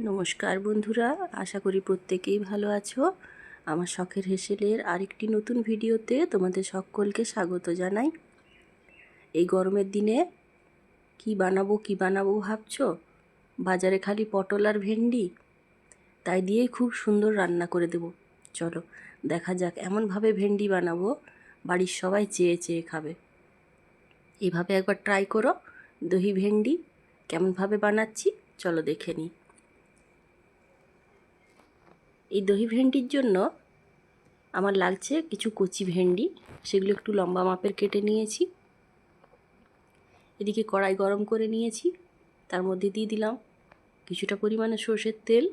নমস্কার বন্ধুরা, আশা করি প্রত্যেকেই ভালো আছো। আমার শখের হেসেলের আরেকটি নতুন ভিডিওতে তোমাদের সকলকে স্বাগত জানাই। এই গরমের দিনে কি বানাবো ভাবছো? বাজারে খালি পটল আর ভেন্ডি, তাই দিয়েই খুব সুন্দর রান্না করে দেব। চলো দেখা যাক, এমনভাবে ভেন্ডি বানাবো বাড়ির সবাই চেয়ে চেয়ে খাবে। এইভাবে একবার ট্রাই করো। দহি ভেন্ডি কেমনভাবে বানাচ্ছি চলো দেখে নিই। এই দহি ভেন্ডির জন্য আমার লাগছে কিছু কচি ভেন্ডি, সেগুলো একটু লম্বা মাপের কেটে নিয়েছি। এদিকে কড়াই গরম করে নিয়েছি, তার মধ্যে দিয়ে দিলাম কিছুটা পরিমাণে সর্ষের তেল।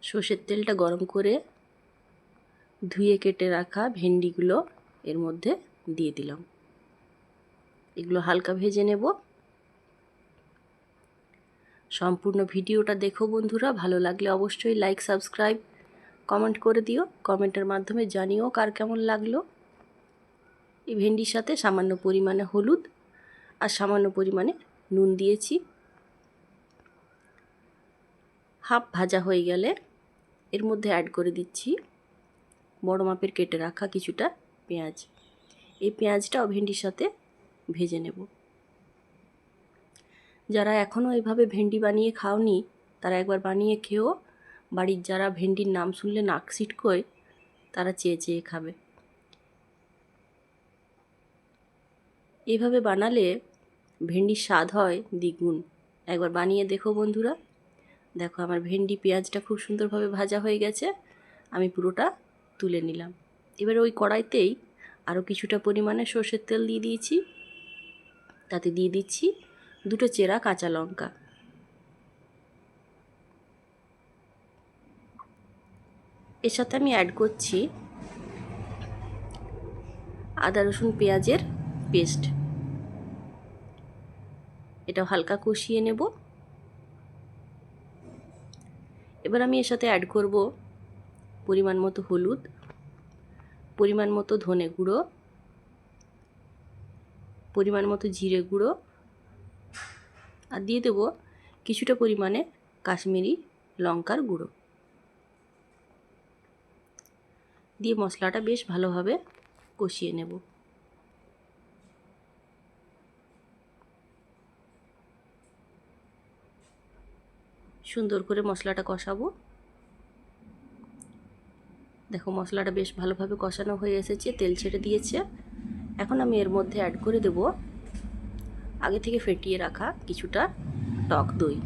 সর্ষের তেলটা গরম করে ধুয়ে কেটে রাখা ভেন্ডিগুলো এর মধ্যে দিয়ে দিলাম। এগুলো হালকা ভেজে নেব। সম্পূর্ণ ভিডিওটা দেখো বন্ধুরা, ভালো লাগলে অবশ্যই লাইক, সাবস্ক্রাইব, কমেন্ট করে দিও। কমেন্টের মাধ্যমে জানিও কার কেমন লাগলো। এই ভেন্ডির সাথে সামান্য পরিমাণে হলুদ আর সামান্য পরিমাণে নুন দিয়েছি। হাফ ভাজা হয়ে গেলে এর মধ্যে অ্যাড করে দিচ্ছি বড় মাপের কেটে রাখা কিছুটা পেঁয়াজ। এই পেঁয়াজটাও ভেন্ডির সাথে ভেজে নেব। যারা এখনও এভাবে ভেন্ডি বানিয়ে খাওনি তারা একবার বানিয়ে খেও। বাড়ির যারা ভেন্ডির নাম শুনলে নাক ছিটকোয় তারা চেয়ে চেয়ে খাবে। এইভাবে বানালে ভেন্ডির স্বাদ হয় দ্বিগুণ। একবার বানিয়ে দেখো বন্ধুরা। দেখো আমার ভেন্ডি পেঁয়াজটা খুব সুন্দরভাবে ভাজা হয়ে গেছে, আমি পুরোটা তুলে নিলাম। এবার ওই কড়াইতেই আরও কিছুটা পরিমাণে সর্ষের তেল দিয়ে দিয়েছি, তাতে দিয়ে দিচ্ছি দুটো চেরা কাঁচা লঙ্কা। এর সাথে আমি অ্যাড করছি আদা রসুন পেঁয়াজের পেস্ট। এটাও হালকা কষিয়ে নেব। এবার আমি এর সাথে অ্যাড করব পরিমাণ মতো হলুদ, পরিমাণ মতো ধনে গুঁড়ো, পরিমাণ মতো জিরে গুঁড়ো, আর দিয়ে দেবো কিছুটা পরিমাণে কাশ্মীরি লঙ্কার গুঁড়ো। দিয়ে মশলাটা বেশ ভালোভাবে কষিয়ে নেব। সুন্দর করে মশলাটা কষাবো। দেখো মশলাটা বেশ ভালোভাবে কষানো হয়ে এসেছে, তেল ছেড়ে দিয়েছে। এখন আমি এর মধ্যে অ্যাড করে দেব আগে থেকে ফেটিয়ে রাখা কিছুটা টক দই।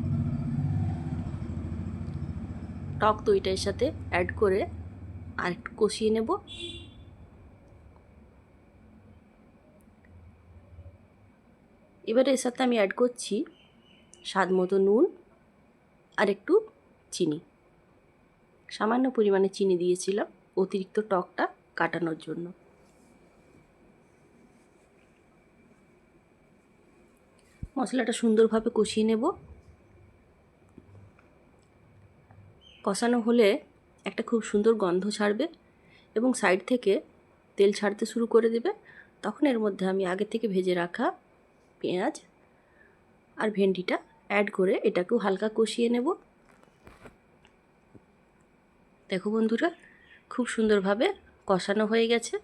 টক দইটা এর সাথে অ্যাড করে আর একটু কষিয়ে নেব। এবারে এর সাথে আমি অ্যাড করছি স্বাদ মতো নুন আর একটু চিনি। সামান্য পরিমাণে চিনি দিয়েছিলাম অতিরিক্ত টকটা কাটানোর জন্য। মশলাটা সুন্দরভাবে কষিয়ে নেব। কষানো হলে একটা খুব সুন্দর গন্ধ ছাড়বে এবং সাইড থেকে তেল ছাড়তে শুরু করে দেবে। তখন এর মধ্যে আমি আগে থেকে ভেজে রাখা পেঁয়াজ আর ভেন্ডিটা অ্যাড করে এটাকেও হালকা কষিয়ে নেব। দেখো বন্ধুরা খুব সুন্দরভাবে কষানো হয়ে গেছে।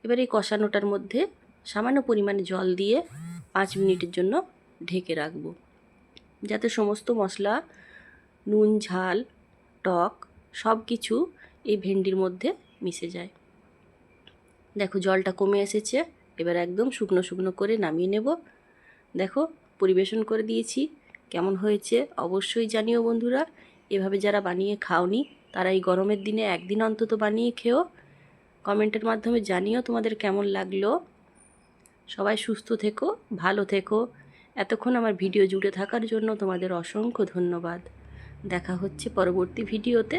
এবার এই কষানোটার মধ্যে সামান্য পরিমাণে জল দিয়ে 5 মিনিটের জন্য ঢেকে রাখবো, যাতে সমস্ত মশলা, নুন, ঝাল, টক সব কিছু এই ভেন্ডির মধ্যে মিশে যায়। দেখো জলটা কমে এসেছে, এবার একদম শুকনো শুকনো করে নামিয়ে নেব। দেখো পরিবেশন করে দিয়েছি। কেমন হয়েছে অবশ্যই জানিও বন্ধুরা। এভাবে যারা বানিয়ে খাওনি তারা এই গরমের দিনে একদিন অন্তত বানিয়ে খেও। কমেন্টের মাধ্যমে জানিও তোমাদের কেমন লাগলো। সবাই সুস্থ থেকো, ভালো থেকো। এতক্ষণ আমার ভিডিও জুড়ে থাকার জন্য তোমাদের অসংখ্য ধন্যবাদ। দেখা হচ্ছে পরবর্তী ভিডিওতে।